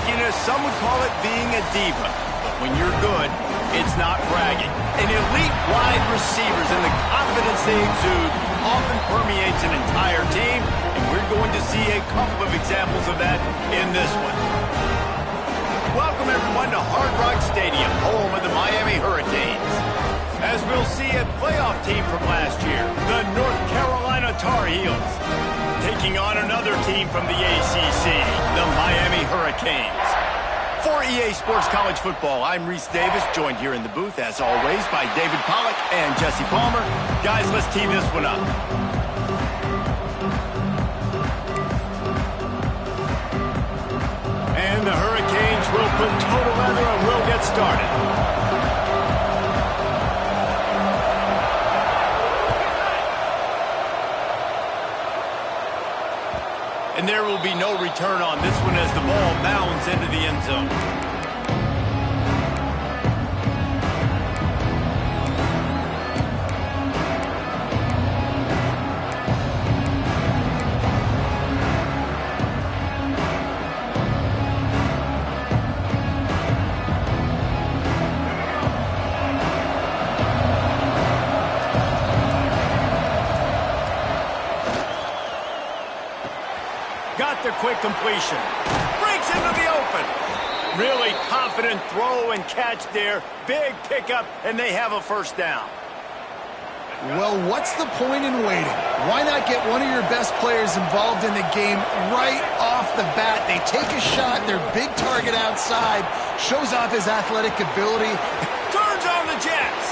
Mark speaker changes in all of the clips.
Speaker 1: cockiness, some would call it being a diva. But when you're good, it's not bragging. And elite wide receivers and the confidence they exude often permeates an entire team, and we're going to see a couple of examples of that in this one. Welcome, everyone, to Hard Rock Stadium, home of the Miami Hurricanes. As we'll see a playoff team from last year, the North Carolina Tar Heels, taking on another team from the ACC, the Miami Hurricanes. For EA Sports College Football, I'm Reese Davis, joined here in the booth, as always, by David Pollack and Jesse Palmer. Guys, let's tee this one up. And the Hurricanes will put total leather and we'll get started. And there will be no return on this one as the ball bounds into the end zone. Got the quick completion. Breaks into the open. Really confident throw and catch there. Big pickup, and they have a first down.
Speaker 2: Well, what's the point in waiting? Why not get one of your best players involved in the game right off the bat? They take a shot, their big target outside, shows off his athletic ability.
Speaker 1: Turns on the Jets.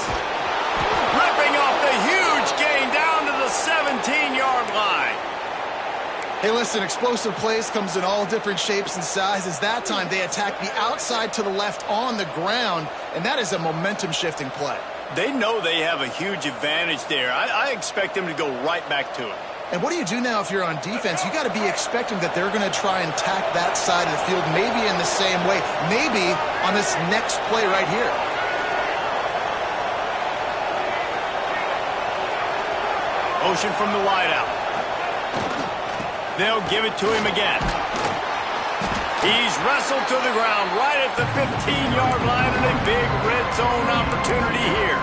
Speaker 1: Ripping off the huge gain down to the 17-yard line.
Speaker 2: Hey, listen, explosive plays comes in all different shapes and sizes. That time, they attack the outside to the left on the ground, and that is a momentum-shifting play.
Speaker 1: They know they have a huge advantage there. I expect them to go right back to it.
Speaker 2: And what do you do now if you're on defense? You got to be expecting that they're going to try and tack that side of the field, maybe in the same way, maybe on this next play right here.
Speaker 1: Motion from the wideout. They'll give it to him again. He's wrestled to the ground right at the 15-yard line and a big red zone opportunity here.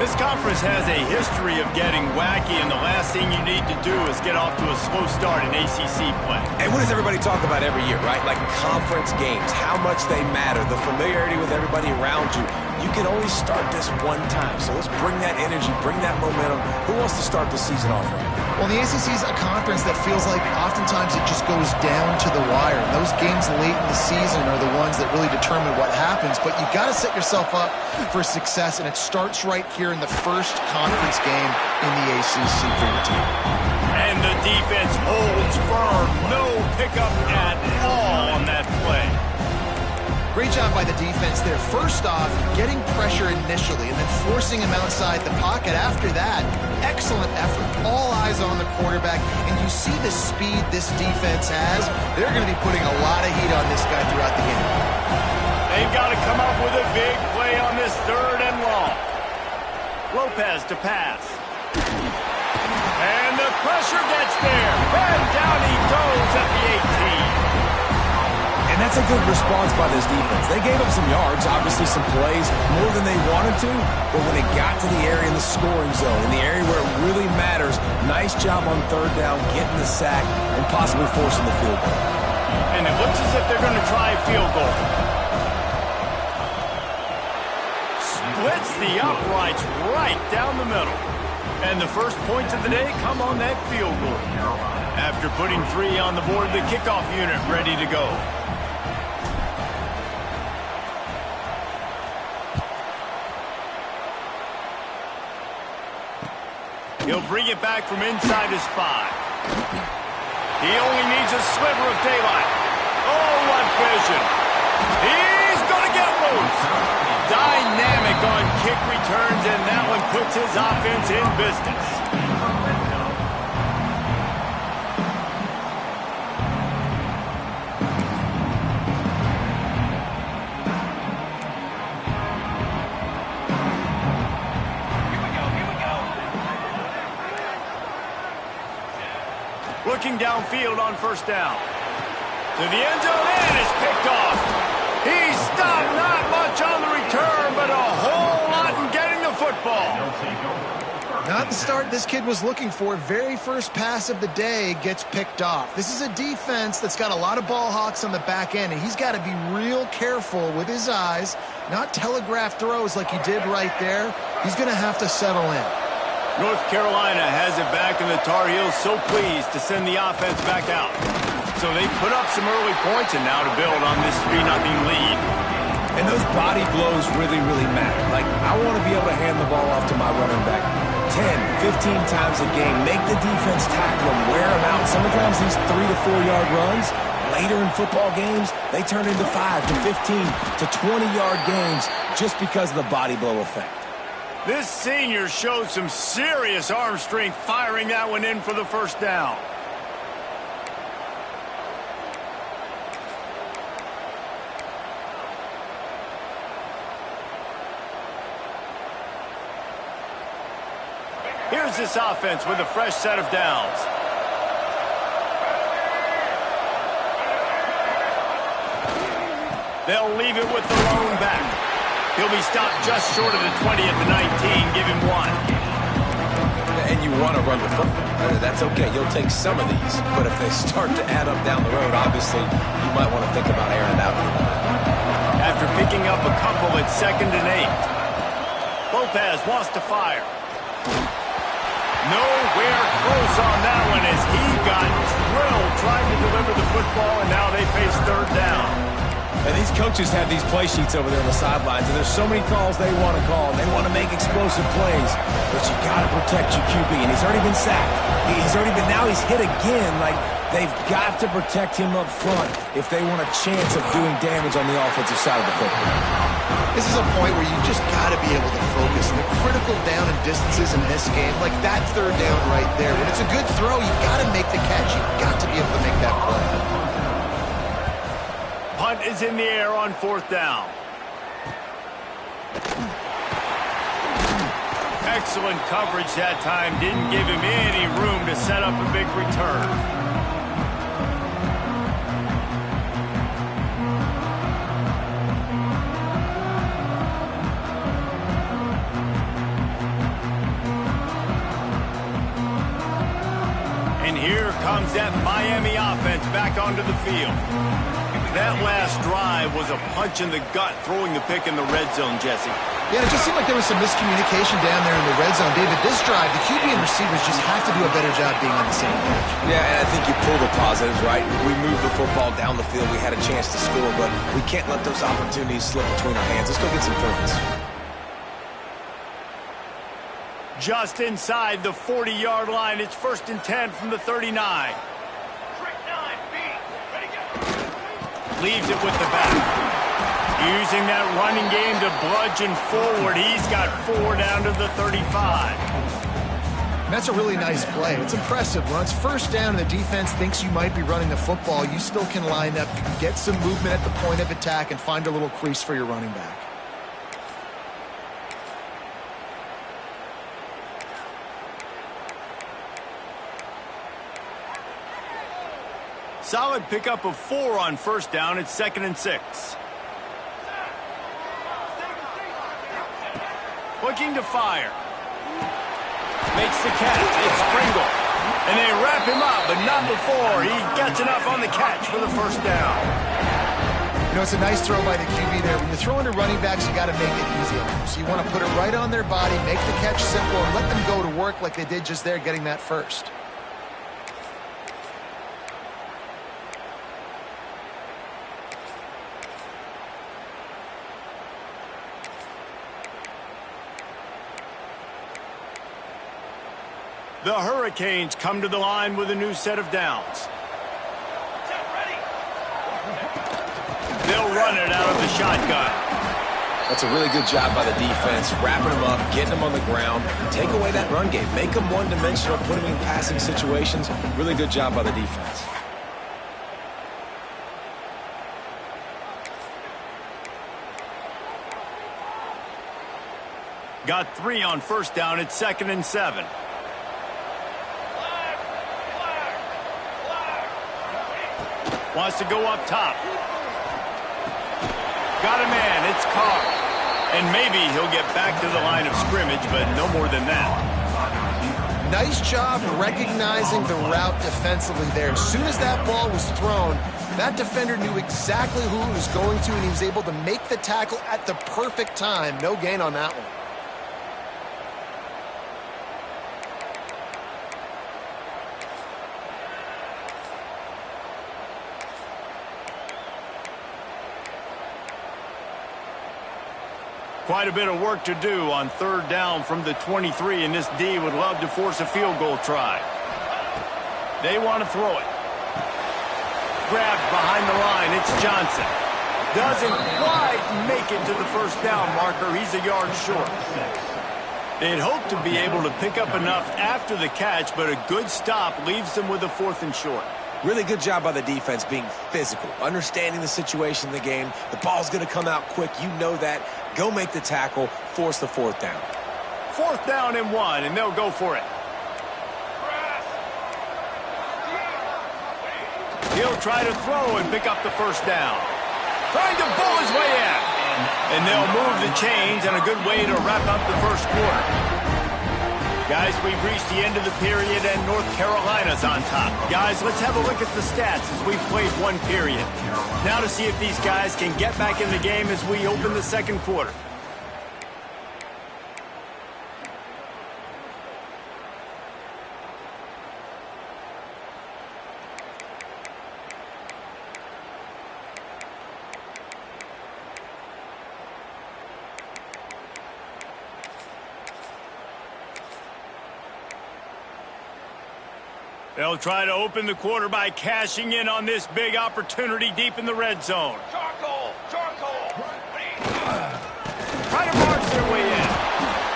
Speaker 1: This conference has a history of getting wacky, and the last thing you need to do is get off to a slow start in ACC play.
Speaker 3: And what does everybody talk about every year, right? Like conference games, how much they matter, the familiarity with everybody around you. You can only start this one time, so let's bring that energy, bring that momentum. Who wants to start the season off right?
Speaker 2: Well, the ACC is a conference that feels like oftentimes it just goes down to the wire. And those games late in the season are the ones that really determine what happens. But you got to set yourself up for success, and it starts right here in the first conference game in the ACC for your team.
Speaker 1: And the defense holds firm. No pickup at all on that play.
Speaker 2: Great job by the defense there. First off, getting pressure initially and then forcing him outside the pocket. After that, excellent effort. All eyes on the quarterback. And you see the speed this defense has. They're going to be putting a lot of heat on this guy throughout the game.
Speaker 1: They've got to come up with a big play on this 3rd and long. Lopez to pass. And the pressure gets there. And down he goes at the 18.
Speaker 3: And that's a good response by this defense. They gave up some yards, obviously some plays, more than they wanted to, but when it got to the area in the scoring zone, in the area where it really matters, nice job on 3rd down, getting the sack, and possibly forcing the field goal.
Speaker 1: And it looks as if they're going to try a field goal. Splits the uprights right down the middle. And the first points of the day come on that field goal. After putting 3 on the board, the kickoff unit ready to go. He'll bring it back from inside his 5. He only needs a sliver of daylight. Oh, what vision. He's going to get loose. Dynamic on kick returns, and that one puts his offense in business. Looking downfield on 1st down. To the end zone, and it's picked
Speaker 2: this kid was looking for. Very first pass of the day gets picked off. This is a defense that's got a lot of ball hawks on the back end, and he's got to be real careful with his eyes, not telegraph throws like he did right there. He's going to have to settle in.
Speaker 1: North Carolina has it back, and the Tar Heels so pleased to send the offense back out. So they put up some early points, and now to build on this 3-0 lead.
Speaker 3: And those body blows really, really matter. Like, I want to be able to hand the ball off to my running back 10, 15 times a game. Make the defense tackle him, wear him out. Sometimes these 3 to 4 yard runs, later in football games, they turn into 5 to 15 to 20-yard games just because of the body blow effect.
Speaker 1: This senior showed some serious arm strength firing that one in for the first down. Here's this offense with a fresh set of downs. They'll leave it with the lone back. He'll be stopped just short of the 20 at the 19. Give him 1.
Speaker 3: And you want to run the football. That's okay. You'll take some of these. But if they start to add up down the road, obviously, you might want to think about airing it out a little bit.
Speaker 1: After picking up a couple at 2nd and 8. Lopez wants to fire. Nowhere close on that one as he got drilled trying to deliver the football, and now they face 3rd down.
Speaker 3: And these coaches have these play sheets over there on the sidelines, and there's so many calls they want to call. They want to make explosive plays, but you got to protect your QB, and he's already been sacked. Now he's hit again. Like, they've got to protect him up front if they want a chance of doing damage on the offensive side of the football.
Speaker 2: This is a point where you just got to be able to focus. The critical down and distances in this game, like that 3rd down right there. When it's a good throw, you got to make the catch. You got to be able to make that play.
Speaker 1: Punt is in the air on 4th down. Excellent coverage that time. Didn't give him any room to set up a big return. And here comes that Miami offense back onto the field. That last drive was a punch in the gut, throwing the pick in the red zone, Jesse.
Speaker 2: Yeah, it just seemed like there was some miscommunication down there in the red zone. David, this drive, the QB and receivers just have to do a better job being on the same page.
Speaker 3: Yeah, and I think you pull the positives, right? We moved the football down the field. We had a chance to score, but we can't let those opportunities slip between our hands. Let's go get some points.
Speaker 1: Just inside the 40-yard line. It's 1st and 10 from the 39. Leaves it with the back. Using that running game to bludgeon forward. He's got 4 down to the 35.
Speaker 2: And that's a really nice play. It's impressive. When it's 1st down and the defense thinks you might be running the football, you still can line up, you can get some movement at the point of attack and find a little crease for your running back.
Speaker 1: Solid pickup of 4 on 1st down. It's 2nd and 6. Looking to fire. Makes the catch. It's Pringle. And they wrap him up, but not before he gets enough on the catch for the 1st down.
Speaker 2: You know, it's a nice throw by the QB there. When you're throwing to running backs, you got to make it easy on them. So you want to put it right on their body, make the catch simple, and let them go to work like they did just there, getting that first.
Speaker 1: The Hurricanes come to the line with a new set of downs. They'll run it out of the shotgun.
Speaker 3: That's a really good job by the defense, wrapping them up, getting them on the ground. Take away that run game. Make them one-dimensional, put them in passing situations. Really good job by the defense.
Speaker 1: Got 3 on 1st down. It's 2nd and 7. Wants to go up top. Got a man. It's Carr. And maybe he'll get back to the line of scrimmage, but no more than that.
Speaker 2: Nice job recognizing the route defensively there. As soon as that ball was thrown, that defender knew exactly who it was going to, and he was able to make the tackle at the perfect time. No gain on that one.
Speaker 1: Quite a bit of work to do on third down from the 23, and this D would love to force a field goal try. They want to throw it. Grabbed behind the line, it's Johnson. Doesn't quite make it to the first down marker. He's a yard short. They'd hope to be able to pick up enough after the catch, but a good stop leaves them with a 4th and short.
Speaker 3: Really good job by the defense being physical, understanding the situation in the game. The ball's going to come out quick. You know that. Go make the tackle, force the 4th down.
Speaker 1: 4th down and 1, and they'll go for it. He'll try to throw and pick up the first down. Trying to bull his way in. And they'll move the chains, and a good way to wrap up the first quarter. Guys, we've reached the end of the period, and North Carolina's on top. Guys, let's have a look at the stats as we've played one period. Now to see if these guys can get back in the game as we open the second quarter. They'll try to open the quarter by cashing in on this big opportunity deep in the red zone.
Speaker 4: Charcoal!
Speaker 1: Try to march their way in.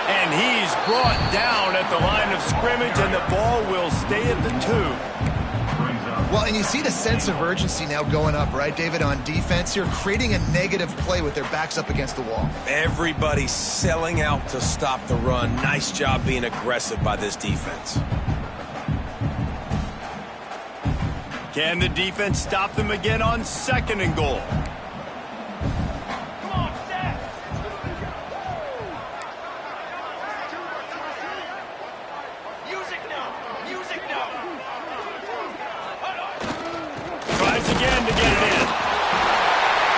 Speaker 1: And he's brought down at the line of scrimmage, and the ball will stay at the 2.
Speaker 2: Well, and you see the sense of urgency now going up, right, David, on defense here, creating a negative play with their backs up against the wall.
Speaker 3: Everybody's selling out to stop the run. Nice job being aggressive by this defense.
Speaker 1: Can the defense stop them again on 2nd and goal?
Speaker 4: Come on, set! Music now! Music now!
Speaker 1: Tries again to get it in.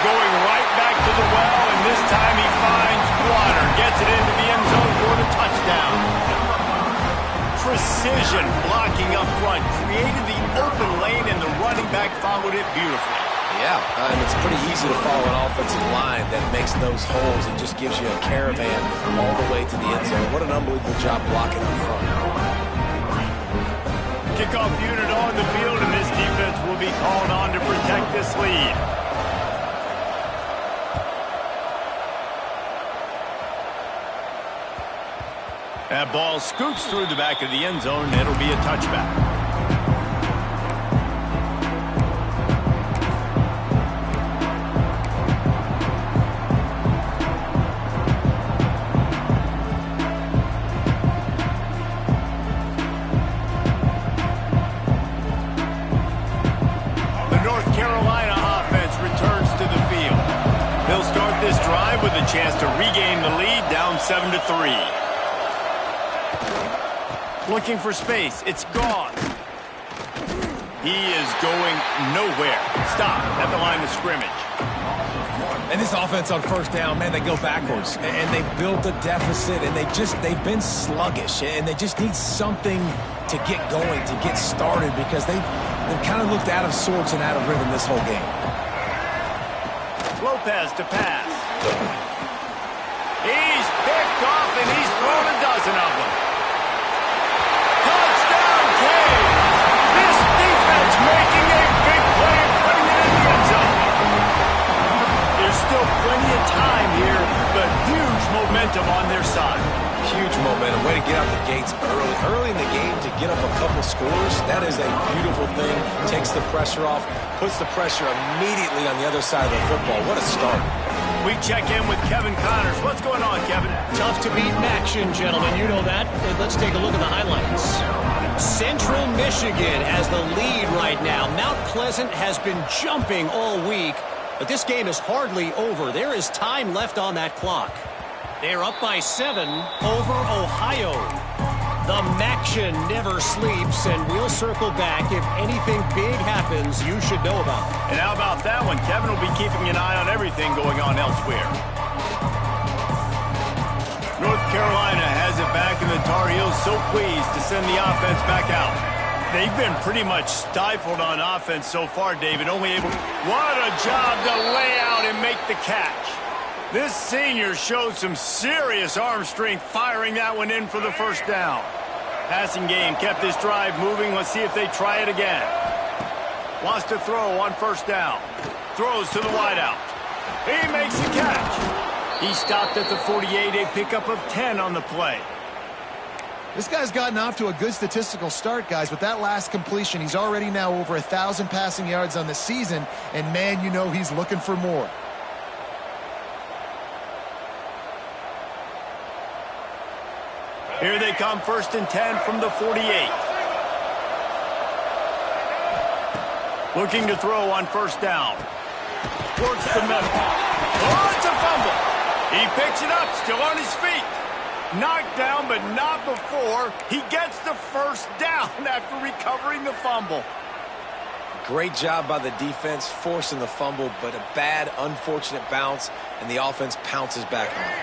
Speaker 1: Going right back to the well, and this time he finds water. Gets it into the end zone for the touchdown. Precision blocking up front. Created the open lane, and the running back followed it beautifully.
Speaker 3: Yeah, and it's pretty easy to follow an offensive line that makes those holes and just gives you a caravan all the way to the end zone. What an unbelievable job blocking up front.
Speaker 1: Kickoff unit on the field, and this defense will be called on to protect this lead. That ball scoots through the back of the end zone, and it'll be a touchback. The North Carolina offense returns to the field. They'll start this drive with a chance to regain the lead, down 7-3. Looking for space. It's gone. He is going nowhere. Stop at the line of scrimmage.
Speaker 3: And this offense on first down, man, they go backwards. And they built a deficit, and they've been sluggish. And they just need something to get going, to get started, because they've kind of looked out of sorts and out of rhythm this whole game.
Speaker 1: Lopez to pass. He's picked off, and he's thrown a dozen of them. Making a big play and putting it in the end zone. There's still plenty of time here, but huge momentum on their side.
Speaker 3: Huge momentum. Way to get out the gates early. Early in the game to get up a couple scores, that is a beautiful thing. Takes the pressure off, puts the pressure immediately on the other side of the football. What a start.
Speaker 1: We check in with Kevin Connors. What's going on, Kevin?
Speaker 5: Tough to beat in action, gentlemen. You know that. Let's take a look at the highlights. Central Michigan has the lead right now. Mount Pleasant has been jumping all week, but this game is hardly over. There is time left on that clock. They're up by 7 over Ohio. The Maction never sleeps, and we'll circle back. If anything big happens, you should know about it.
Speaker 1: And how about that one? Kevin will be keeping an eye on everything going on elsewhere. North Carolina has it back, and the Tar Heels so pleased to send the offense back out. They've been pretty much stifled on offense so far, David. Only able... What a job to lay out and make the catch. This senior showed some serious arm strength firing that one in for the first down. Passing game kept this drive moving. Let's see if they try it again. Wants to throw on first down. Throws to the wideout. He makes the catch. He stopped at the 48, a pickup of 10 on the play.
Speaker 2: This guy's gotten off to a good statistical start, guys. With that last completion, he's already now over 1,000 passing yards on the season. And, man, you know he's looking for more.
Speaker 1: Here they come, 1st and 10 from the 48. Looking to throw on first down. Works the middle. Oh, it's a fumble. He picks it up, still on his feet. Knocked down, but not before. He gets the first down after recovering the fumble.
Speaker 3: Great job by the defense, forcing the fumble, but a bad, unfortunate bounce, and the offense pounces back on it.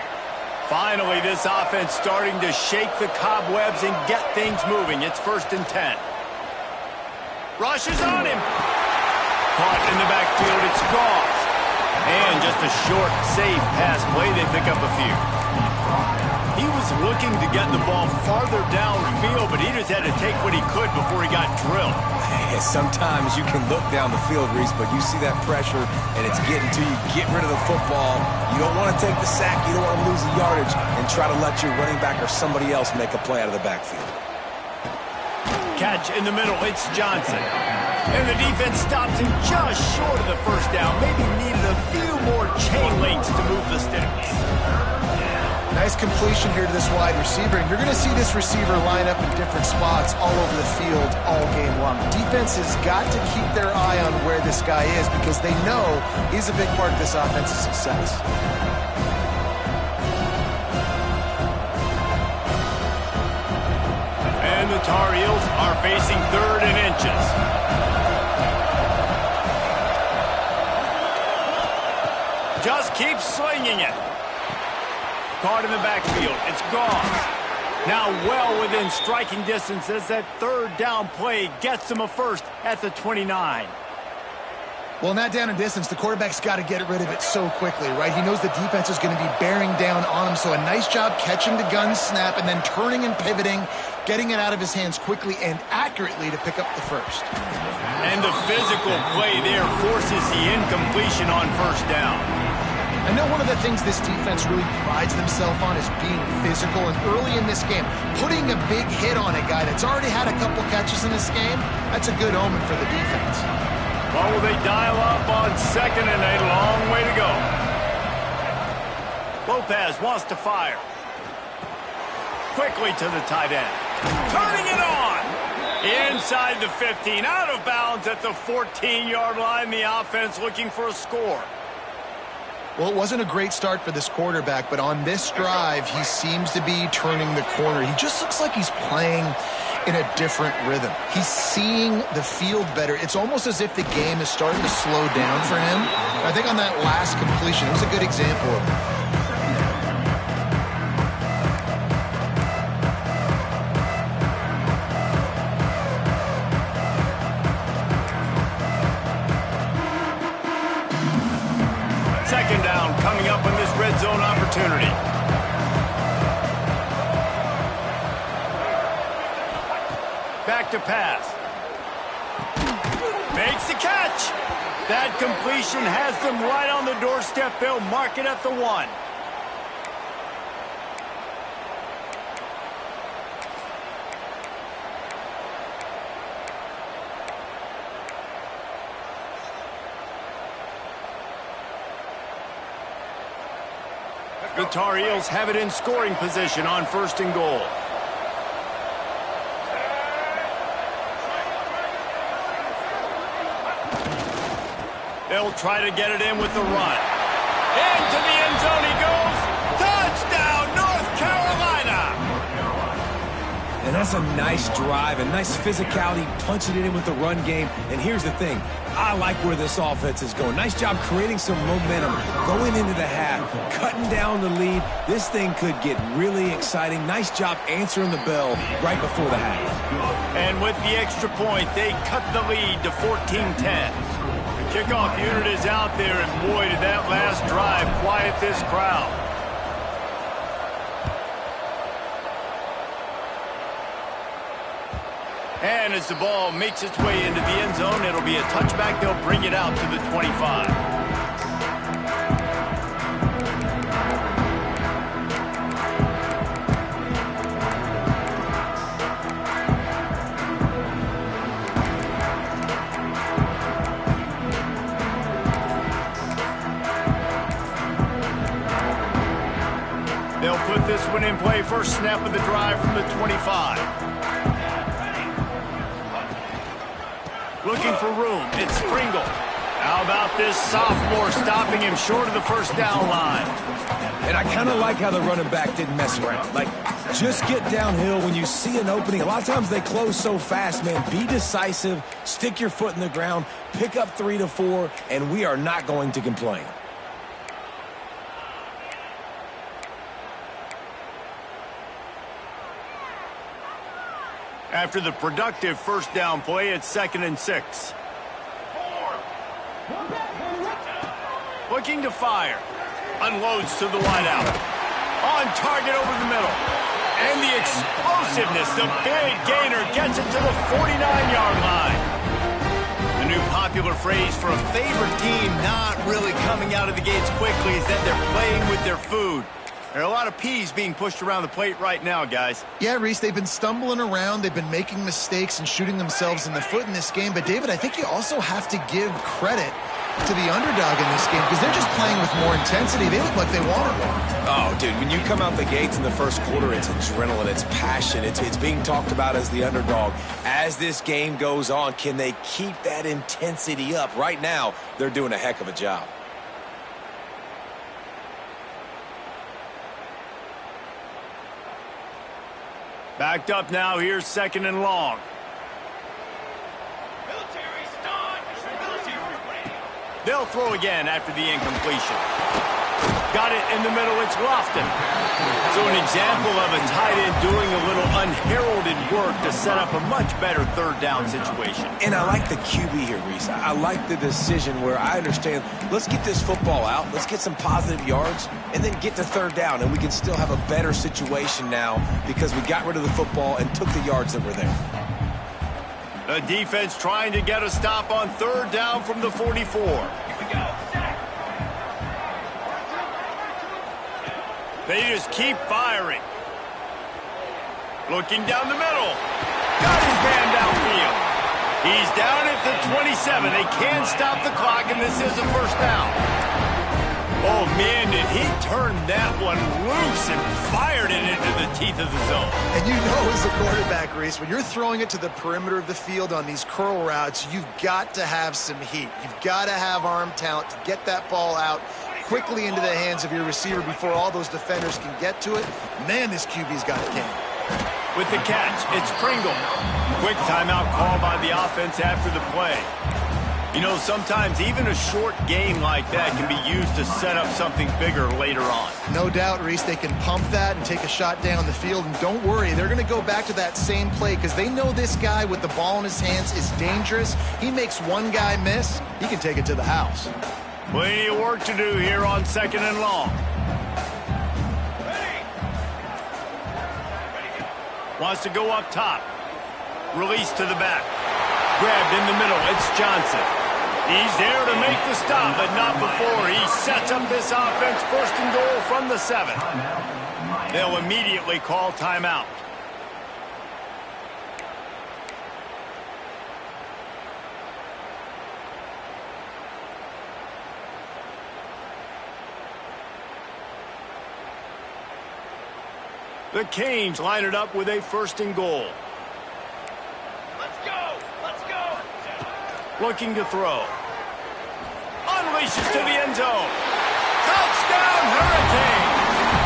Speaker 1: Finally, this offense starting to shake the cobwebs and get things moving. It's 1st and 10. Rushes on him. Caught in the backfield, it's Goff. And just a short, safe pass play. They pick up a few. He was looking to get the ball farther downfield, but he just had to take what he could before he got drilled.
Speaker 3: Sometimes you can look down the field, Reese, but you see that pressure, and it's getting to you. Get rid of the football. You don't want to take the sack. You don't want to lose the yardage, and try to let your running back or somebody else make a play out of the backfield.
Speaker 1: Catch in the middle. It's Johnson. And the defense stops him just short of the first down. Maybe needed a few more chain links to move the sticks.
Speaker 2: Nice completion here to this wide receiver, and you're going to see this receiver line up in different spots all over the field all game long. Defense has got to keep their eye on where this guy is because they know he's a big part of this offense's success.
Speaker 1: And the Tar Heels are facing 3rd and inches. Just keep slinging it. Caught in the backfield. It's Goff. Now well within striking distance as that 3rd down play gets him a first at the 29.
Speaker 2: Well, in that down and distance, the quarterback's got to get rid of it so quickly, right? He knows the defense is going to be bearing down on him, so a nice job catching the gun snap and then turning and pivoting, getting it out of his hands quickly and accurately to pick up the first.
Speaker 1: And the physical play there forces the incompletion on first down.
Speaker 2: I know one of the things this defense really prides themselves on is being physical, and early in this game, putting a big hit on a guy that's already had a couple catches in this game, that's a good omen for the defense.
Speaker 1: Well, will they dial up on 2nd and a long way to go? Lopez wants to fire. Quickly to the tight end. Turning it on! Inside the 15, out of bounds at the 14-yard line. The offense looking for a score.
Speaker 2: Well, it wasn't a great start for this quarterback, but on this drive, he seems to be turning the corner. He just looks like he's playing in a different rhythm. He's seeing the field better. It's almost as if the game is starting to slow down for him. I think on that last completion, it was a good example of it.
Speaker 1: Second down coming up on this red zone opportunity. Back to pass. Makes the catch. That completion has them right on the doorstep. They'll mark it at the 1. The Tar Heels have it in scoring position on 1st and goal. They'll try to get it in with the run. Into the end zone he goes. Touchdown, North Carolina!
Speaker 3: And That's a nice drive and nice physicality, punching it in with the run game. And here's the thing. I like where this offense is going. Nice job creating some momentum, going into the half, cutting down the lead. This thing could get really exciting. Nice job answering the bell right before the half.
Speaker 1: And with the extra point, they cut the lead to 14-10. The kickoff unit is out there, and boy, did that last drive quiet this crowd. And as the ball makes its way into the end zone, it'll be a touchback. They'll bring it out to the 25. They'll put this one in play. First snap of the drive from the 25. Looking for room. It's Pringle. How about this sophomore stopping him short of the first down line?
Speaker 3: And I kind of like how the running back didn't mess around. Like, just get downhill when you see an opening. A lot of times they close so fast, man. Be decisive. Stick your foot in the ground. Pick up 3 to 4, and we are not going to complain.
Speaker 1: After the productive first down play, it's 2nd and 6. Looking to fire. Unloads to the wideout. On target over the middle. And the explosiveness, the big gainer gets it to the 49-yard line. The new popular phrase for a favorite team not really coming out of the gates quickly is that they're playing with their food. There are a lot of peas being pushed around the plate right now, guys.
Speaker 2: Yeah, Reese, they've been stumbling around. They've been making mistakes and shooting themselves in the foot in this game. But, David, I think you also have to give credit to the underdog in this game because they're just playing with more intensity. They look like they want it more.
Speaker 3: Oh, dude, when you come out the gates in the first quarter, it's adrenaline, it's passion, it's being talked about as the underdog. As this game goes on, can they keep that intensity up? Right now, they're doing a heck of a job.
Speaker 1: Backed up now, here's 2nd and long. They'll throw again after the incompletion. Got it in the middle, it's Lofton. So an example of a tight end doing a little unheralded work to set up a much better third down situation.
Speaker 3: And I like the QB here, Reese. I like the decision where I understand, let's get this football out, let's get some positive yards, and then get to third down, and we can still have a better situation now because we got rid of the football and took the yards that were there.
Speaker 1: The defense trying to get a stop on third down from the 44. Here we go. They just keep firing. Looking down the middle. Got his man downfield. He's down at the 27. They can stop the clock, and this is a first down. Oh, man, did he turn that one loose and fired it into the teeth of the zone.
Speaker 2: And you know as a quarterback, Reese, when you're throwing it to the perimeter of the field on these curl routes, you've got to have some heat. You've got to have arm talent to get that ball out quickly into the hands of your receiver before all those defenders can get to it. Man, this QB's got a game.
Speaker 1: With the catch, it's Pringle. Quick timeout call by the offense after the play. You know, sometimes even a short game like that can be used to set up something bigger later on.
Speaker 2: No doubt, Reese, they can pump that and take a shot down the field. And don't worry, they're going to go back to that same play because they know this guy with the ball in his hands is dangerous. He makes one guy miss, he can take it to the house.
Speaker 1: Plenty of work to do here on 2nd and long. Wants to go up top. Release to the back. Grabbed in the middle. It's Johnson. He's there to make the stop, but not before he sets up this offense. 1st and goal from the 7. They'll immediately call timeout. The Canes line it up with a 1st and goal.
Speaker 4: Let's go! Let's go!
Speaker 1: Looking to throw. Unleashes to the end zone. Touchdown, Hurricane!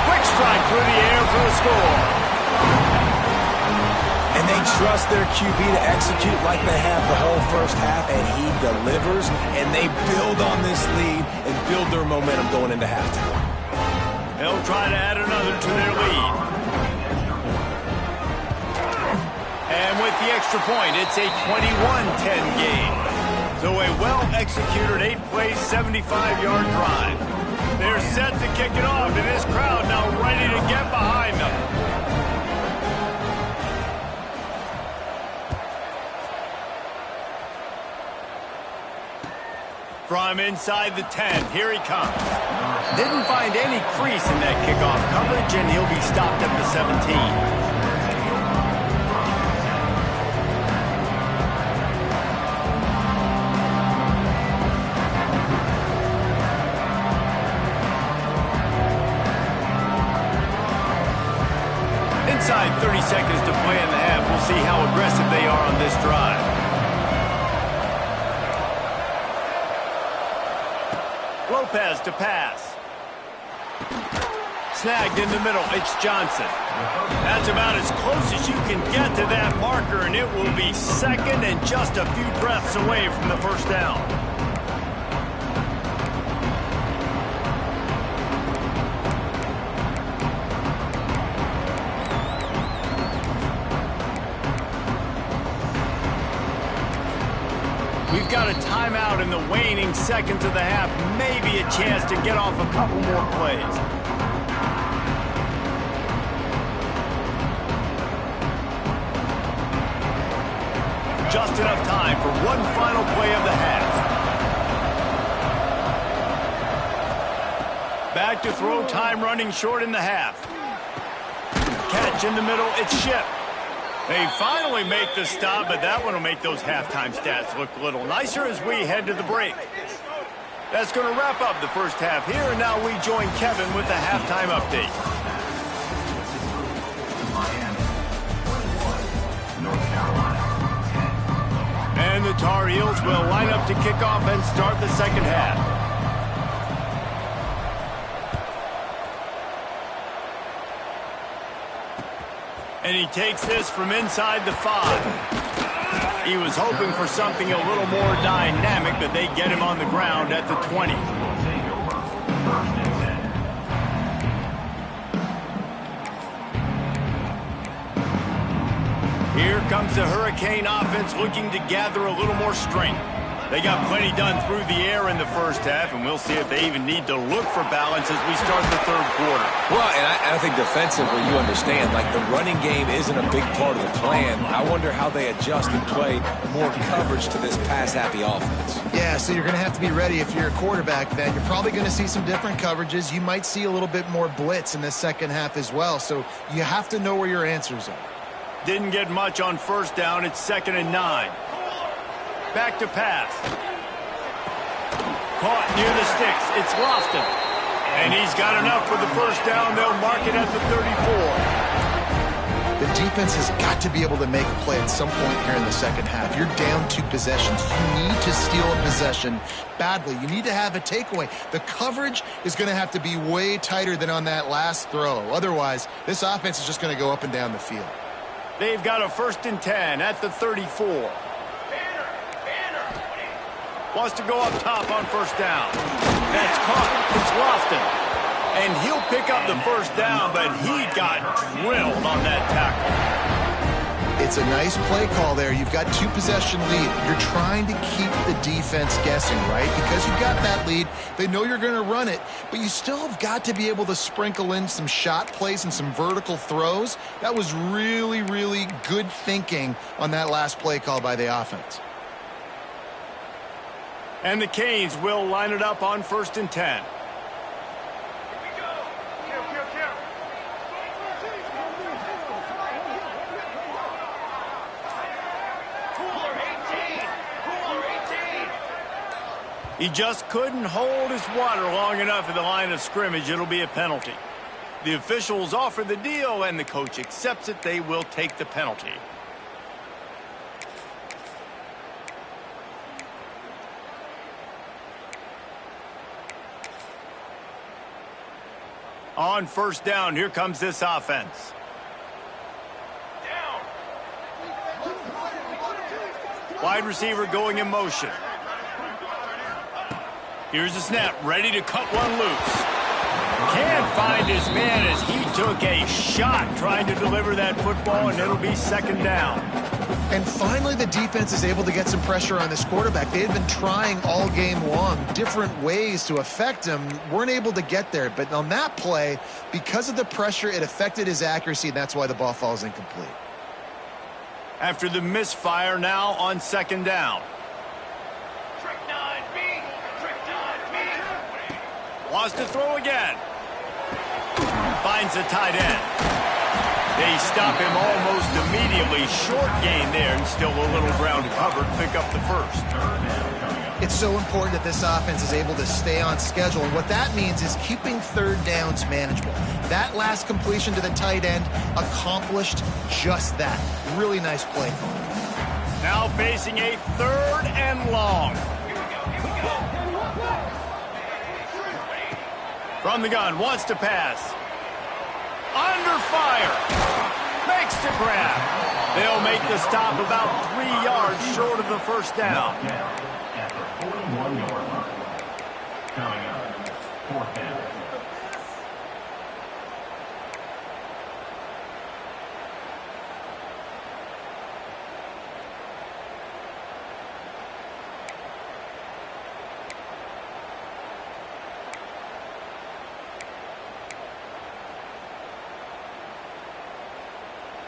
Speaker 1: Quick strike through the air for the score.
Speaker 3: they trust their QB to execute like they have the whole first half, and he delivers, and they build on this lead and build their momentum going into halftime.
Speaker 1: They'll try to add another to their lead. And with the extra point, it's a 21-10 game. So a well-executed 8-play, 75-yard drive. They're set to kick it off, and this crowd now ready to get behind them. From inside the 10, here he comes. Didn't find any crease in that kickoff coverage, and he'll be stopped at the 17. Inside 30 seconds to play in the half. We'll see how aggressive they are on this drive. Lopez to pass. Snagged in the middle. It's Johnson. That's about as close as you can get to that marker, and it will be second and just a few breaths away from the first down. We've got a timeout in the waning seconds of the half. Maybe a chance to get off a couple more plays. Just enough time for one final play of the half. Back to throw, time running short in the half. Catch in the middle, it's Ship. They finally make the stop, but that one will make those halftime stats look a little nicer as we head to the break. That's going to wrap up the first half here, and now we join Kevin with the halftime update. And the Tar Heels will line up to kick off and start the second half. And he takes this from inside the 5. He was hoping for something a little more dynamic, but they get him on the ground at the 20. Here comes the Hurricane offense looking to gather a little more strength. They got plenty done through the air in the first half, and we'll see if they even need to look for balance as we start the third quarter.
Speaker 3: Well, and I think defensively, you understand, like the running game isn't a big part of the plan. I wonder how they adjust and play more coverage to this pass-happy offense.
Speaker 2: Yeah, so you're going to have to be ready if you're a quarterback, then. You're probably going to see some different coverages. You might see a little bit more blitz in the second half as well, so you have to know where your answers are.
Speaker 1: Didn't get much on first down. It's 2nd and 9. Back to pass. Caught near the sticks. It's Lofton. And he's got enough for the first down. They'll mark it at the 34.
Speaker 2: The defense has got to be able to make a play at some point here in the second half. You're down 2 possessions. You need to steal a possession badly. You need to have a takeaway. The coverage is going to have to be way tighter than on that last throw. Otherwise, this offense is just going to go up and down the field.
Speaker 1: They've got a 1st and 10 at the 34. Wants to go up top on first down. That's caught. It's Lofton. And he'll pick up the first down, but he got drilled on that tackle.
Speaker 2: It's a nice play call there. You've got 2 possession lead. You're trying to keep the defense guessing, right? Because you've got that lead. They know you're going to run it, but you still have got to be able to sprinkle in some shot plays and some vertical throws. That was really, really good thinking on that last play call by the offense.
Speaker 1: And the Canes will line it up on 1st and 10. He just couldn't hold his water long enough at the line of scrimmage. It'll be a penalty. The officials offer the deal, and the coach accepts it. They will take the penalty. On first down, here comes this offense.
Speaker 4: Down.
Speaker 1: Wide receiver going in motion. Here's the snap, ready to cut one loose. Can't find his man as he took a shot trying to deliver that football, and it'll be second down.
Speaker 2: And finally, the defense is able to get some pressure on this quarterback. They had been trying all game long, different ways to affect him, weren't able to get there. But on that play, because of the pressure, it affected his accuracy, and that's why the ball falls incomplete.
Speaker 1: After the misfire, now on second down.
Speaker 4: Trick 9B. Trick 9B.
Speaker 1: Wants to throw again. Finds the tight end. They stop him almost immediately. Short gain there, and still a little ground covered. Pick up the first.
Speaker 2: It's so important that this offense is able to stay on schedule. And what that means is keeping third downs manageable. That last completion to the tight end accomplished just that. Really nice play.
Speaker 1: Now facing a third and long. From the gun, wants to pass. Under fire. Makes the grab. They'll make the stop about 3 yards short of the first down.
Speaker 6: At the 41-yard line. Coming up, fourth down.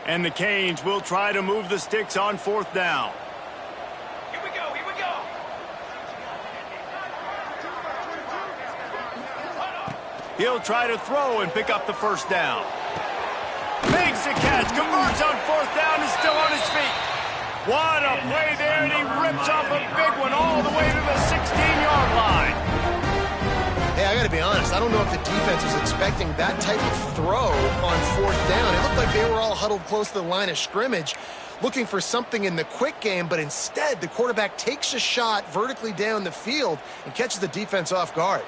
Speaker 1: And the Canes will try to move the sticks on fourth down.
Speaker 4: Here we go, here we go.
Speaker 1: He'll try to throw and pick up the first down. Makes the catch, converts on fourth down, is still on his feet. What a play there, and he rips off a big one all the way to the 16-yard line.
Speaker 2: Hey, I got to be honest, I don't know if the defense was expecting that type of throw on fourth down. It looked like they were all huddled close to the line of scrimmage, looking for something in the quick game, but instead the quarterback takes a shot vertically down the field and catches the defense off guard.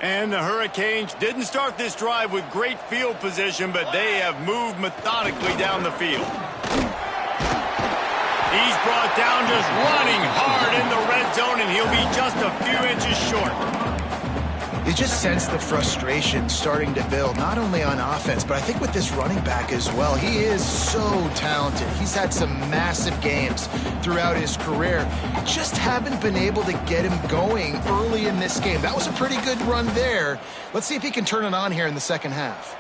Speaker 1: And the Hurricanes didn't start this drive with great field position, but they have moved methodically down the field. He's brought down just running hard in the red zone, and he'll be just a few inches short.
Speaker 2: You just sense the frustration starting to build, not only on offense, but I think with this running back as well. He is so talented. He's had some massive games throughout his career. Just haven't been able to get him going early in this game. That was a pretty good run there. Let's see if he can turn it on here in the second half.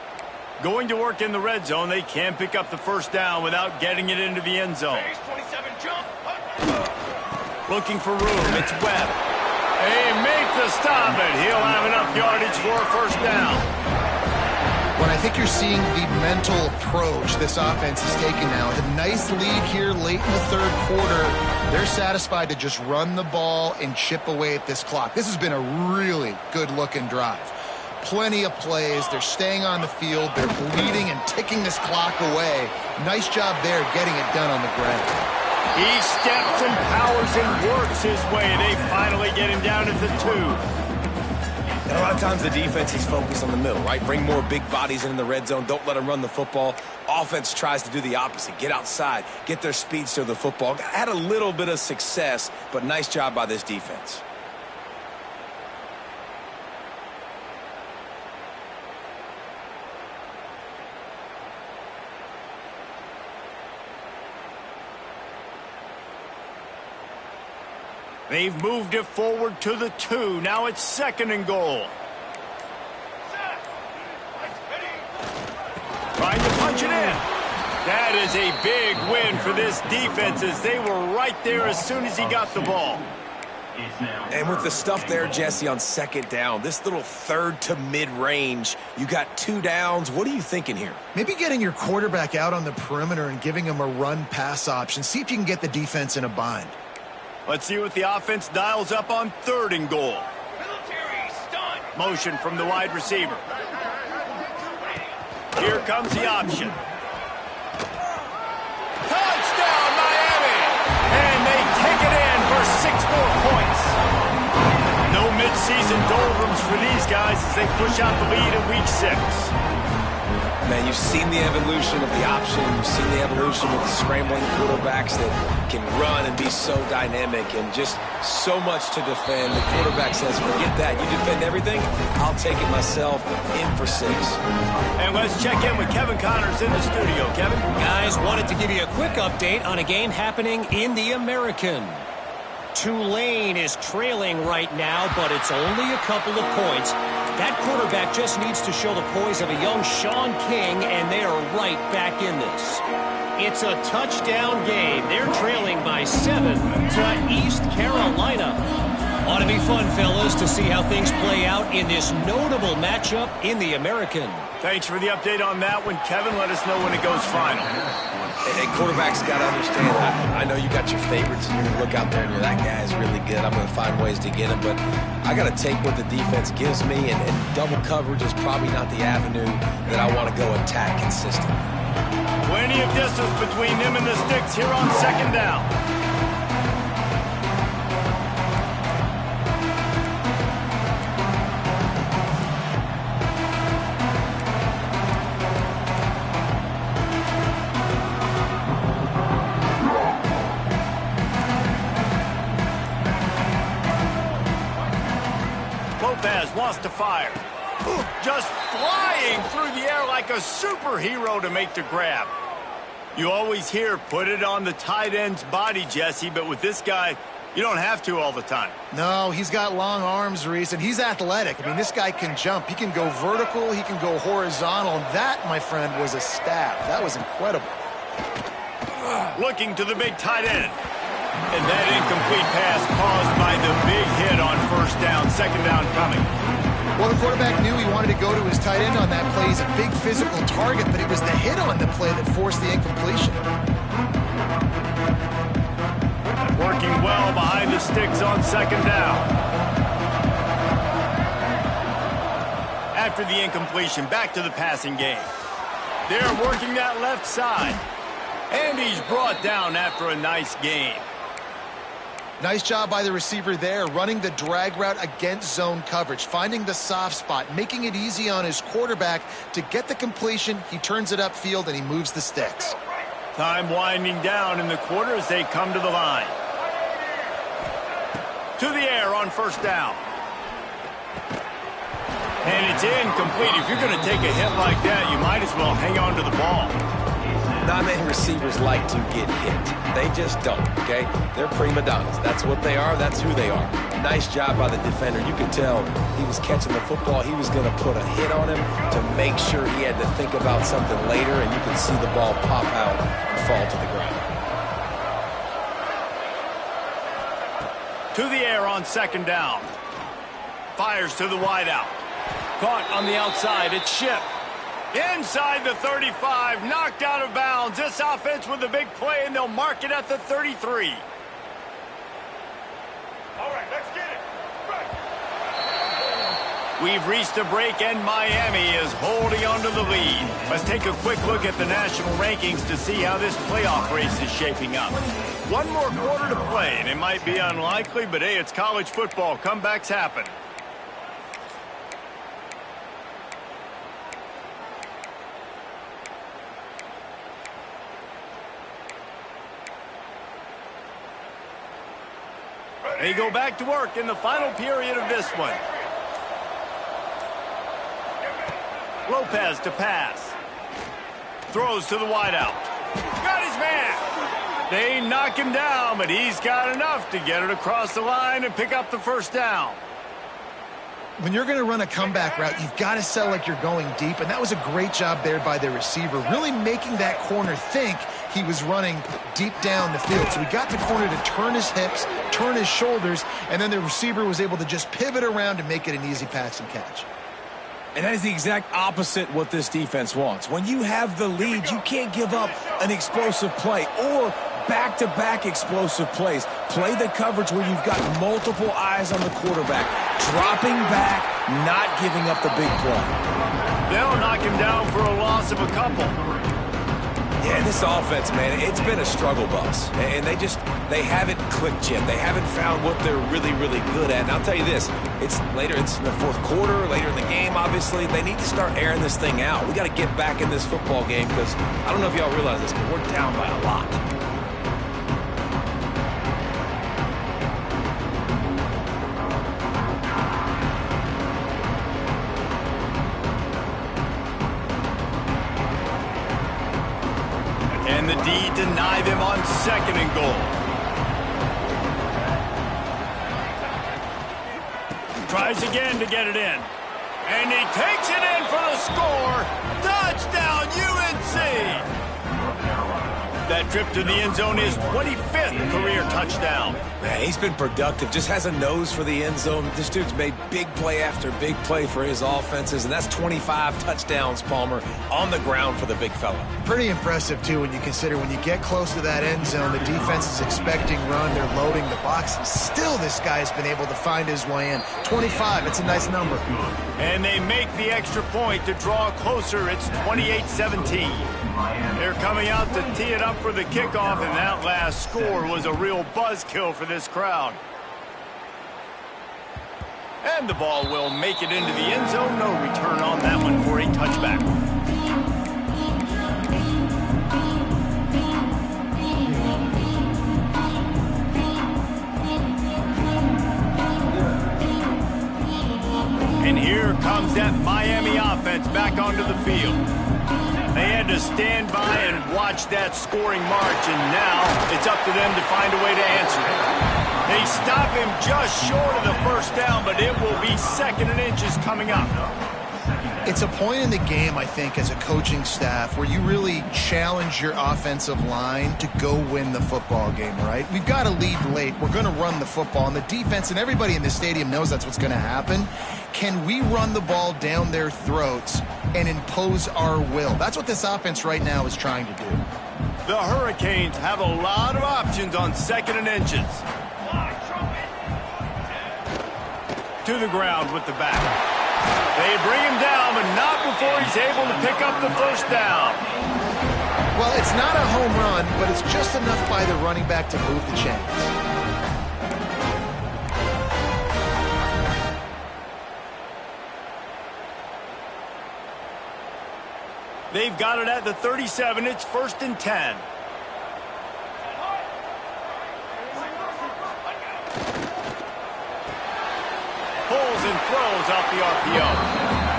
Speaker 1: Going to work in the red zone, they can't pick up the first down without getting it into the end zone.
Speaker 4: Phase 27 jump.
Speaker 1: Looking for room, it's Webb. They make the stop, and he'll have enough yardage for a first down.
Speaker 2: When I think you're seeing the mental approach this offense is taking now, with a nice lead here late in the third quarter, they're satisfied to just run the ball and chip away at this clock. This has been a really good-looking drive. Plenty of plays. They're staying on the field. They're bleeding and ticking this clock away. Nice job there getting it done on the ground.
Speaker 1: He steps and powers and works his way. They finally get him down at the 2.
Speaker 3: And a lot of times the defense is focused on the middle, right? Bring more big bodies in the red zone. Don't let them run the football. Offense tries to do the opposite. Get outside. Get their speedster the football. Had a little bit of success, but nice job by this defense.
Speaker 1: They've moved it forward to the 2. Now it's second and goal. Trying to punch it in. That is a big win for this defense, as they were right there as soon as he got the ball.
Speaker 3: And with the stuff there, Jesse, on second down, this little third to mid-range, you got 2 downs. What are you thinking here?
Speaker 2: Maybe getting your quarterback out on the perimeter and giving him a run-pass option. See if you can get the defense in a bind.
Speaker 1: Let's see what the offense dials up on third and goal.
Speaker 4: Military stunt.
Speaker 1: Motion from the wide receiver. Here comes the option. Touchdown, Miami! And they take it in for 6 more points. No midseason doldrums for these guys as they push out the lead in week 6.
Speaker 3: Man, you've seen the evolution of the option. You've seen the evolution of the scrambling quarterbacks that can run and be so dynamic and just so much to defend. The quarterback says, forget that. You defend everything, I'll take it myself. In for 6.
Speaker 1: And let's check in with Kevin Connors in the studio. Kevin?
Speaker 5: Guys, wanted to give you a quick update on a game happening in the American. Tulane is trailing right now, but it's only a couple of points. That quarterback just needs to show the poise of a young Sean King, and they are right back in this. It's a touchdown game. They're trailing by 7 to East Carolina. Ought to be fun, fellas, to see how things play out in this notable matchup in the American.
Speaker 1: Thanks for the update on that one, Kevin. Let us know when it goes final.
Speaker 3: And quarterbacks got to understand, I know you got your favorites, and you're going to look out there and you're, that guy is really good. I'm going to find ways to get him, but I got to take what the defense gives me, and double coverage is probably not the avenue that I want to go attack consistently.
Speaker 1: Plenty of distance between them and the sticks here on 2nd down. Wants to fire. Just flying through the air like a superhero to make the grab. You always hear put it on the tight end's body, Jesse, but with this guy, you don't have to all the time.
Speaker 2: No, he's got long arms, Reese, and he's athletic. I mean, this guy can jump. He can go vertical. He can go horizontal. And that, my friend, was a stab. That was incredible.
Speaker 1: Looking to the big tight end. And that incomplete pass caused by the big hit on 1st down. 2nd down coming.
Speaker 2: Well, the quarterback knew he wanted to go to his tight end on that play. He's a big physical target, but it was the hit on the play that forced the incompletion.
Speaker 1: Working well behind the sticks on 2nd down. After the incompletion, back to the passing game. They're working that left side. And he's brought down after a nice gain.
Speaker 2: Nice job by the receiver there, running the drag route against zone coverage, finding the soft spot, making it easy on his quarterback to get the completion. He turns it upfield, and he moves the sticks.
Speaker 1: Time winding down in the quarter as they come to the line. To the air on 1st down. And it's incomplete. If you're going to take a hit like that, you might as well hang on to the ball.
Speaker 3: Not many receivers like to get hit. They just don't, okay? They're prima donnas. That's what they are. That's who they are. Nice job by the defender. You could tell he was catching the football. He was going to put a hit on him to make sure he had to think about something later, and you could see the ball pop out and fall to the ground.
Speaker 1: To the air on 2nd down. Fires to the wideout. Caught on the outside. It's Ship. Inside the 35, knocked out of bounds. This offense with a big play, and they'll mark it at the 33.
Speaker 4: All right, let's get it. Right.
Speaker 1: We've reached a break, and Miami is holding on to the lead. Let's take a quick look at the national rankings to see how this playoff race is shaping up. One more quarter to play, and it might be unlikely, but hey, it's college football. Comebacks happen. They go back to work in the final period of this one. Lopez to pass. Throws to the wideout. Got his man. They knock him down, but he's got enough to get it across the line and pick up the 1st down.
Speaker 2: When you're going to run a comeback route, you've got to sell like you're going deep, and that was a great job there by the receiver, really making that corner think he was running deep down the field. So he got the corner to turn his hips, turn his shoulders, and then the receiver was able to just pivot around and make it an easy pass and catch.
Speaker 3: And that is the exact opposite what this defense wants. When you have the lead, you can't give up an explosive play or back-to-back explosive plays. Play the coverage where you've got multiple eyes on the quarterback, dropping back, not giving up the big play.
Speaker 1: They'll knock him down for a loss of a couple.
Speaker 3: Yeah, this offense, man, it's been a struggle bus. And they haven't clicked yet. They haven't found what they're really, really good at. And I'll tell you this, it's in the fourth quarter, later in the game, obviously. They need to start airing this thing out. We got to get back in this football game because I don't know if y'all realize this, but we're down by a lot.
Speaker 1: And the D deny them on 2nd and goal. Tries again to get it in. And he takes it in for the score. Touchdown, UNC! That trip to the end zone is 25th career touchdown.
Speaker 3: Man, he's been productive. Just has a nose for the end zone. This dude's made big play after big play for his offenses, and that's 25 touchdowns, Palmer, on the ground for the big fella.
Speaker 2: Pretty impressive, too, when you consider when you get close to that end zone, the defense is expecting run, they're loading the box, and still this guy's been able to find his way in. 25, it's a nice number.
Speaker 1: And they make the extra point to draw closer. It's 28-17. They're coming out to tee it up for the kickoff, and that last score was a real buzzkill for this crowd. And the ball will make it into the end zone. No return on that one for a touchback. And here comes that Miami offense back onto the field. They had to stand by and watch that scoring march, and now it's up to them to find a way to answer it. They stop him just short of the first down, but it will be 2nd and inches coming up.
Speaker 2: It's a point in the game, I think, as a coaching staff where you really challenge your offensive line to go win the football game, right? We've got to lead late. We're going to run the football, and the defense and everybody in the stadium knows that's what's going to happen. Can we run the ball down their throats and impose our will? That's what this offense right now is trying to do.
Speaker 1: The Hurricanes have a lot of options on 2nd and inches. To the ground with the back. They bring him down, but not before he's able to pick up the first down.
Speaker 2: Well, it's not a home run, but it's just enough by the running back to move the chains.
Speaker 1: They've got it at the 37. It's 1st and 10. Pulls and throws out the RPO.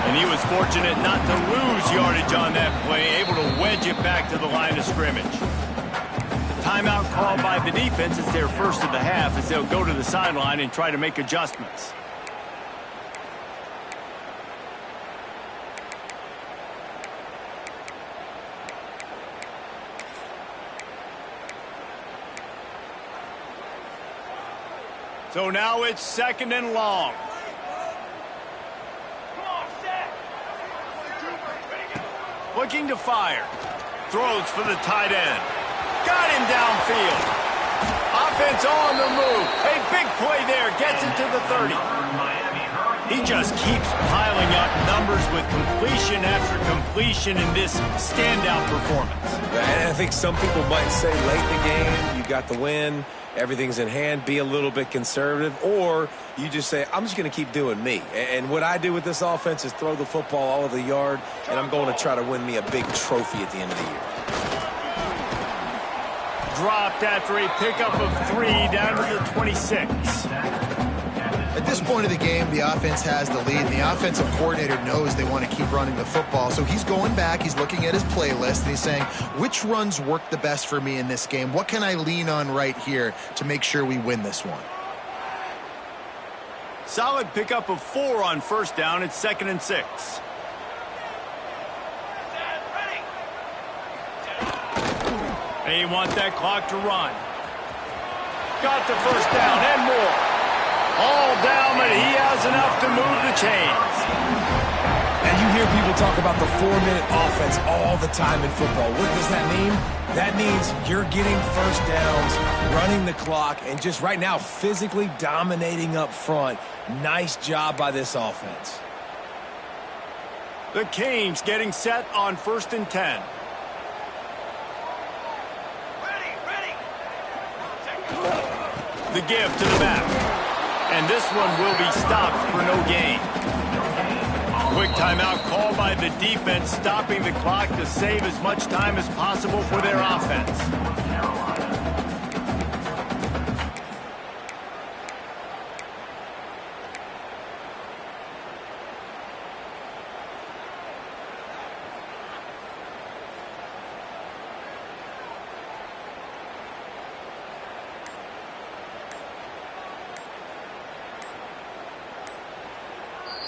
Speaker 1: And he was fortunate not to lose yardage on that play, able to wedge it back to the line of scrimmage. The timeout called by the defense is their first of the half as they'll go to the sideline and try to make adjustments. So now it's 2nd and long. Looking to fire. Throws for the tight end. Got him downfield. Offense on the move. A big play there. Gets it to the 30. He just keeps piling up numbers with completion after completion in this standout performance.
Speaker 3: And I think some people might say late in the game, you got the win, everything's in hand, be a little bit conservative, or you just say, I'm just going to keep doing me. And what I do with this offense is throw the football all over the yard, and I'm going to try to win me a big trophy at the end of the year.
Speaker 1: Dropped after a pickup of 3 down to the 26.
Speaker 2: At this point of the game, the offense has the lead, and the offensive coordinator knows they want to keep running the football. So he's going back, he's looking at his playlist, and he's saying, which runs work the best for me in this game? What can I lean on right here to make sure we win this one?
Speaker 1: Solid pickup of 4 on first down. It's 2nd and 6. They want that clock to run. Got the first down and more. All down, but he has enough to move the chains.
Speaker 3: And you hear people talk about the 4-minute offense all the time in football. What does that mean? That means you're getting first downs, running the clock, and just right now physically dominating up front. Nice job by this offense.
Speaker 1: The Canes getting set on 1st and 10. The give to the back. And this one will be stopped for no gain. Quick timeout called by the defense, stopping the clock to save as much time as possible for their offense.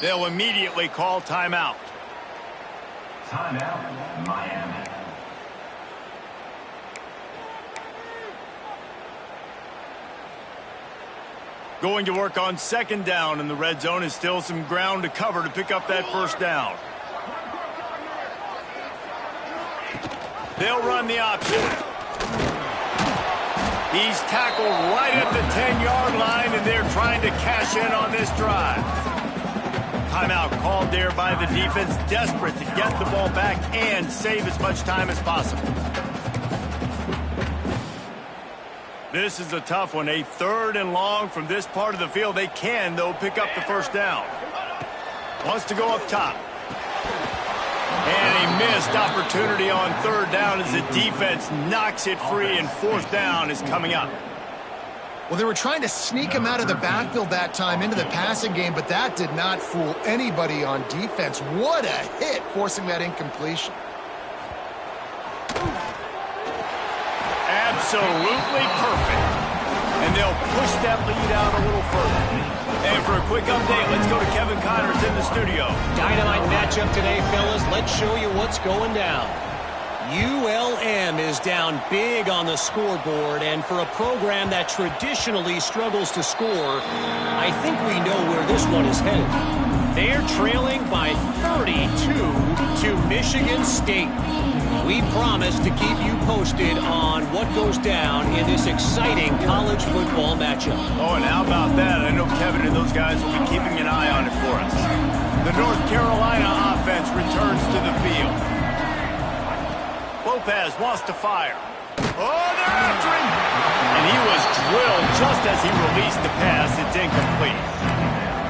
Speaker 1: They'll immediately call timeout.
Speaker 6: Timeout, Miami.
Speaker 1: Going to work on second down, and the red zone is still some ground to cover to pick up that first down. They'll run the option. He's tackled right at the 10-yard line, and they're trying to cash in on this drive. Timeout called there by the defense, desperate to get the ball back and save as much time as possible. This is a tough one, a 3rd and long from this part of the field. They can, though, pick up the first down. Wants to go up top. And a missed opportunity on 3rd down as the defense knocks it free, and 4th down is coming up.
Speaker 2: Well, they were trying to sneak him out of the backfield that time into the passing game, but that did not fool anybody on defense. What a hit, forcing that incompletion.
Speaker 1: Absolutely perfect. And they'll push that lead out a little further. And for a quick update, let's go to Kevin Connors in the studio.
Speaker 5: Dynamite matchup today, fellas. Let's show you what's going down. ULM is down big on the scoreboard, and for a program that traditionally struggles to score, I think we know where this one is headed. They're trailing by 32 to Michigan State. We promise to keep you posted on what goes down in this exciting college football matchup.
Speaker 1: Oh, and how about that? I know Kevin and those guys will be keeping an eye on it for us. The North Carolina offense returns to the field. Lopez wants to fire. Oh, they're after him! And he was drilled just as he released the pass. It's incomplete.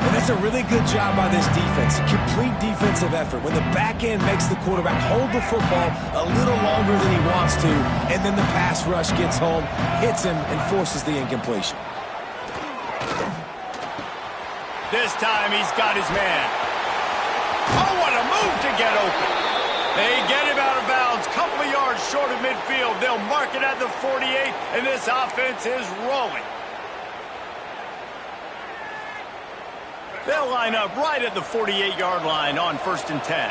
Speaker 3: And that's a really good job by this defense. Complete defensive effort. When the back end makes the quarterback hold the football a little longer than he wants to, and then the pass rush gets home, hits him, and forces the incompletion.
Speaker 1: This time he's got his man. Oh, what a move to get open. They get him out of bounds, couple of yards short of midfield. They'll mark it at the 48, and this offense is rolling. They'll line up right at the 48-yard line on 1st and 10.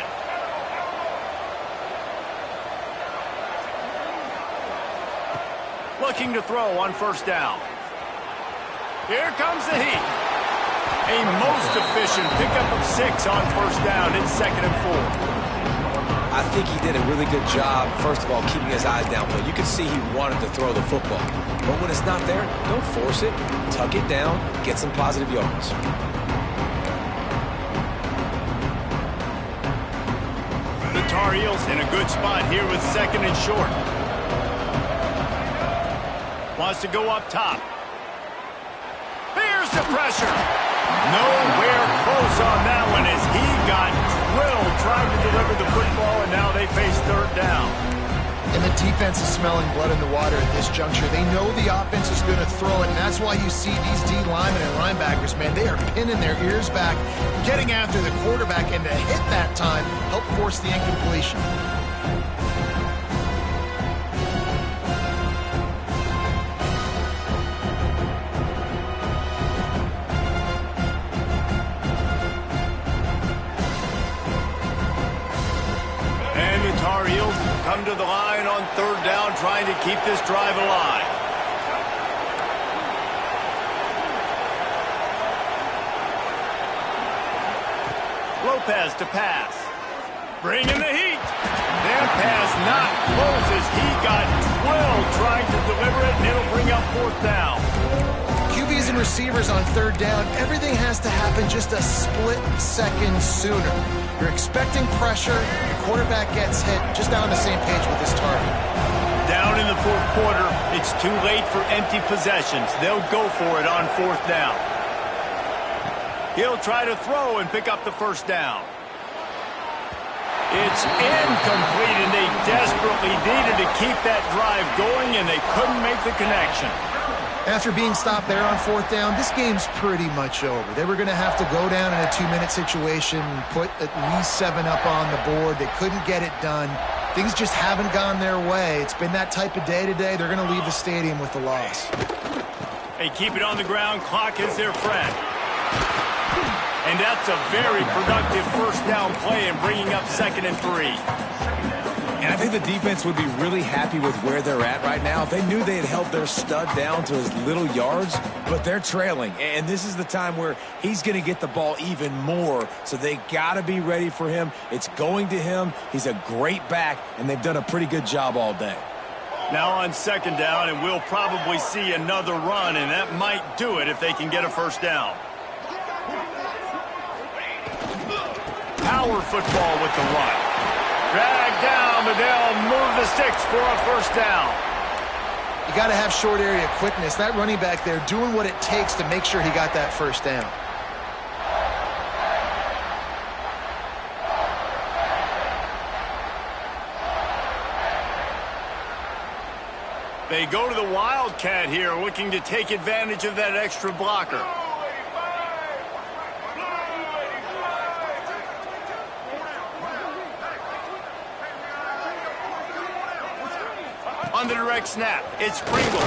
Speaker 1: Looking to throw on 1st down. Here comes the heat. A most efficient pickup of 6 on 1st down. It's 2nd and 4.
Speaker 3: I think he did a really good job, first of all, keeping his eyes downfield. You could see he wanted to throw the football. But when it's not there, don't force it. Tuck it down, get some positive yards.
Speaker 1: The Tar Heels in a good spot here with 2nd and short. Wants to go up top. Here's the pressure. Nowhere close on that one as he got drilled trying to deliver the football, and now they face 3rd down.
Speaker 2: And the defense is smelling blood in the water at this juncture. They know the offense is going to throw it, and that's why you see these D linemen and linebackers, man, they are pinning their ears back, getting after the quarterback, and to hit that time, help force the incompletion.
Speaker 1: Come to the line on 3rd down, trying to keep this drive alive. Lopez to pass. Bringing the heat. Their pass not close as he got drilled trying to deliver it, and it'll bring up 4th down.
Speaker 2: QBs and receivers on 3rd down, everything has to happen just a split second sooner. You're expecting pressure, your quarterback gets hit, just not on the same page with this target.
Speaker 1: Down in the fourth quarter, it's too late for empty possessions. They'll go for it on fourth down. He'll try to throw and pick up the first down. It's incomplete, and they desperately needed to keep that drive going, and they couldn't make the connection.
Speaker 2: After being stopped there on fourth down, this game's pretty much over. They were going to have to go down in a 2-minute situation, put at least 7 up on the board. They couldn't get it done. Things just haven't gone their way. It's been that type of day today. They're going to leave the stadium with the loss.
Speaker 1: They keep it on the ground. Clock is their friend. And that's a very productive first down play and bringing up 2nd and 3.
Speaker 3: And I think the defense would be really happy with where they're at right now. If they knew they had held their stud down to his little yards, but they're trailing. And this is the time where he's going to get the ball even more. So they got to be ready for him. It's going to him. He's a great back, and they've done a pretty good job all day.
Speaker 1: Now on 2nd down, and we'll probably see another run, and that might do it if they can get a first down. Power football with the run. Drag down, but they'll move the sticks for a first down.
Speaker 2: You got to have short area quickness. That running back there doing what it takes to make sure he got that first down.
Speaker 1: They go to the Wildcat here, looking to take advantage of that extra blocker. On the direct snap, it's Pringle.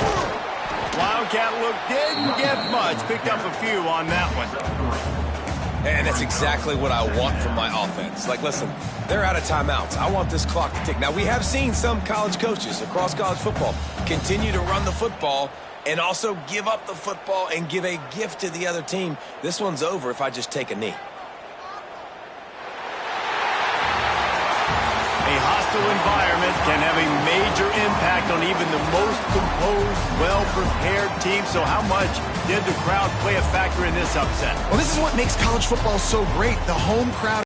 Speaker 1: Wildcat look didn't get much. Picked up a few on that one.
Speaker 3: And that's exactly what I want from my offense. Like, listen, they're out of timeouts. I want this clock to tick. Now, we have seen some college coaches across college football continue to run the football and also give up the football and give a gift to the other team. This one's over if I just take a knee.
Speaker 1: A hostile environment can have a major impact on even the most composed, well-prepared team. So how much did the crowd play a factor in this upset?
Speaker 2: Well, this is what makes college football so great. The home crowd